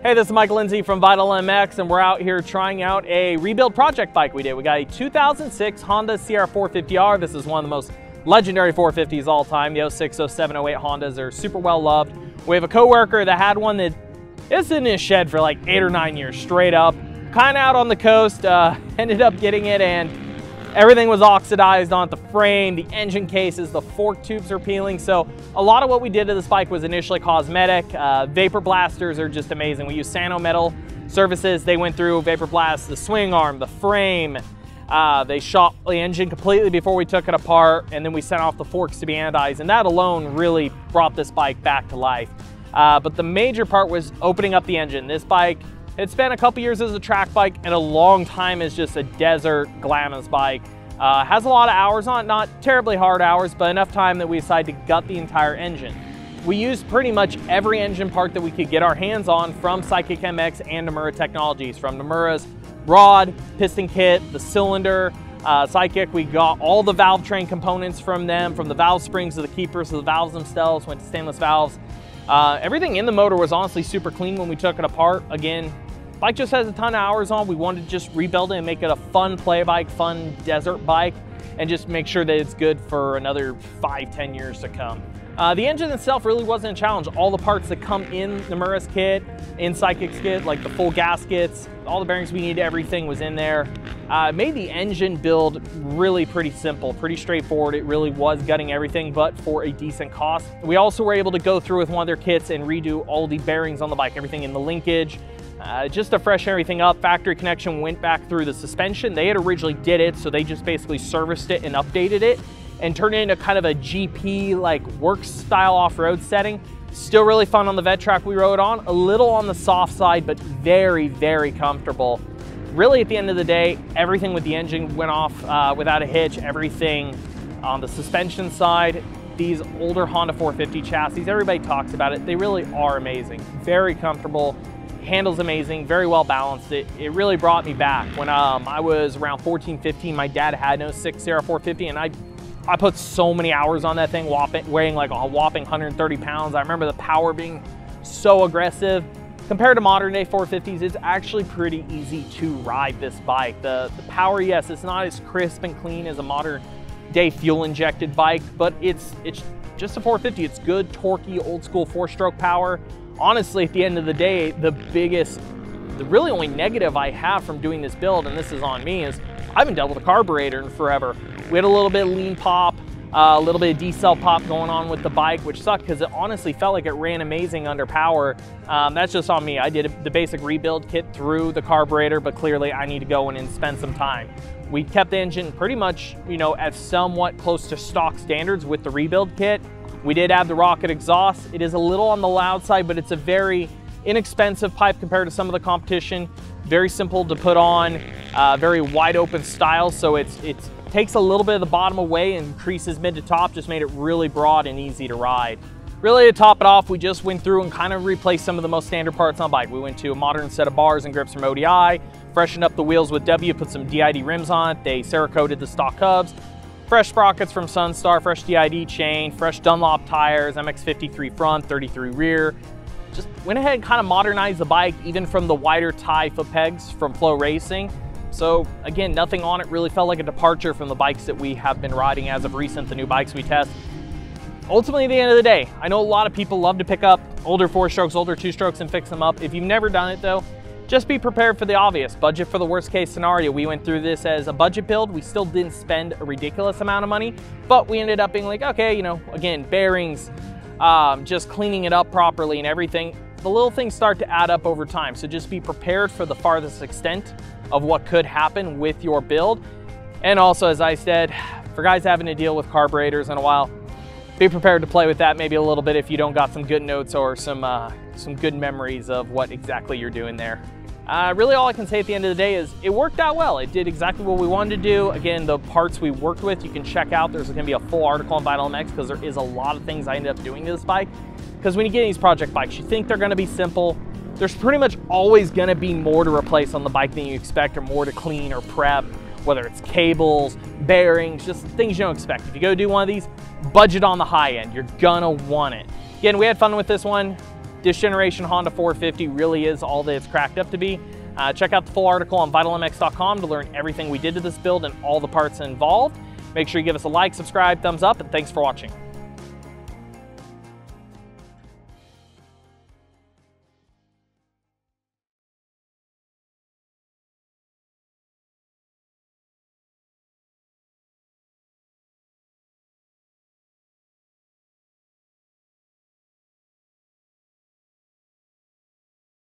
Hey, this is Mike Lindsay from Vital MX, and we're out here trying out a rebuild project bike we did. We got a 2006 Honda CRF450R. This is one of the most legendary 450s all time. The 06, 07, 08 Hondas are super well loved. We have a coworker that had one that is in his shed for like 8 or 9 years straight up. Kind of out on the coast, ended up getting it, and everything was oxidized on the frame, the engine cases, the fork tubes are peeling. So a lot of what we did to this bike was initially cosmetic. Vapor blasters are just amazing. We used Sano metal surfaces. They went through, vapor blast the swing arm, the frame. They shot the engine completely before we took it apart, and then we sent off the forks to be anodized, and that alone really brought this bike back to life. But the major part was opening up the engine. This bike, it spent a couple years as a track bike and a long time as just a desert glamorous bike. Has a lot of hours on it, not terribly hard hours, but enough time that we decided to gut the entire engine. We used pretty much every engine part that we could get our hands on from Psychic MX and Namura Technologies. From Namura's rod, piston kit, the cylinder, Psychic, we got all the valve train components from them, from the valve springs to the keepers to the valves themselves, went to stainless valves. Everything in the motor was honestly super clean when we took it apart. Again, bike just has a ton of hours on. We wanted to just rebuild it and make it a fun play bike, fun desert bike, and just make sure that it's good for another 5-10 years to come. The engine itself really wasn't a challenge. All the parts that come in Namura's kit, in Psychic's kit, like the full gaskets, all the bearings we needed, everything was in there. Made the engine build really pretty simple, pretty straightforward. It really was gutting everything, but for a decent cost. We also were able to go through with one of their kits and redo all the bearings on the bike, everything in the linkage, just to freshen everything up. Factory connection went back through the suspension. They had originally did it, so they just basically serviced it and updated it and turned it into kind of a GP like work style off-road setting. Still really fun on the vet track we rode on, a little on the soft side, but very, very comfortable. Really, at the end of the day, everything with the engine went off without a hitch. Everything on the suspension side, these older Honda 450 chassis, everybody talks about it. They really are amazing. Very comfortable, handles amazing, very well balanced. It really brought me back. When I was around 14, 15, my dad had an 06 CRF450, and I put so many hours on that thing, weighing like a whopping 130 pounds. I remember the power being so aggressive. Compared to modern day 450s, it's actually pretty easy to ride this bike. The power, yes, it's not as crisp and clean as a modern day fuel injected bike, but it's just a 450. It's good, torquey, old school 4-stroke power. Honestly, at the end of the day, the really only negative I have from doing this build, and this is on me, is I haven't dealt with a carburetor in forever. We had a little bit of lean pop, a little bit of decel pop going on with the bike, which sucked because it honestly felt like it ran amazing under power. That's just on me. I did the basic rebuild kit through the carburetor, but clearly I need to go in and spend some time. We kept the engine pretty much, you know, at somewhat close to stock standards with the rebuild kit. We did add the rocket exhaust. It is a little on the loud side, but it's a very inexpensive pipe compared to some of the competition. Very simple to put on, very wide open style, so it takes a little bit of the bottom away and increases mid to top, just made it really broad and easy to ride. Really, to top it off, we just went through and kind of replaced some of the most standard parts on the bike. We went to a modern set of bars and grips from ODI, freshened up the wheels with W, put some DID rims on it. They Cerakoted the stock hubs, fresh sprockets from Sunstar, fresh DID chain, fresh Dunlop tires, MX53 front, 33 rear. Just went ahead and kind of modernized the bike, even from the wider tie foot pegs from Flow Racing. So again, nothing on it really felt like a departure from the bikes that we have been riding as of recent, the new bikes we test. Ultimately, at the end of the day, I know a lot of people love to pick up older 4-strokes, older 2-strokes and fix them up. If you've never done it though, just be prepared for the obvious. Budget for the worst case scenario. We went through this as a budget build. We still didn't spend a ridiculous amount of money, but we ended up being like, okay, you know, again, bearings, just cleaning it up properly and everything. The little things start to add up over time. So just be prepared for the farthest extent of what could happen with your build. And also, as I said, for guys having to deal with carburetors in a while, be prepared to play with that maybe a little bit if you don't got some good notes or some good memories of what exactly you're doing there. Really all I can say at the end of the day is it worked out well. It did exactly what we wanted to do. Again, the parts we worked with, you can check out. There's gonna be a full article on Vital MX because there is a lot of things I ended up doing to this bike. Because when you get these project bikes, you think they're gonna be simple. There's pretty much always gonna be more to replace on the bike than you expect, or more to clean or prep, whether it's cables, bearings, just things you don't expect. If you go do one of these, budget on the high end. You're gonna want it. Again, we had fun with this one. this generation Honda 450 really is all that it's cracked up to be. Check out the full article on vitalmx.com to learn everything we did to this build and all the parts involved. Make sure you give us a like, subscribe, thumbs up, and thanks for watching.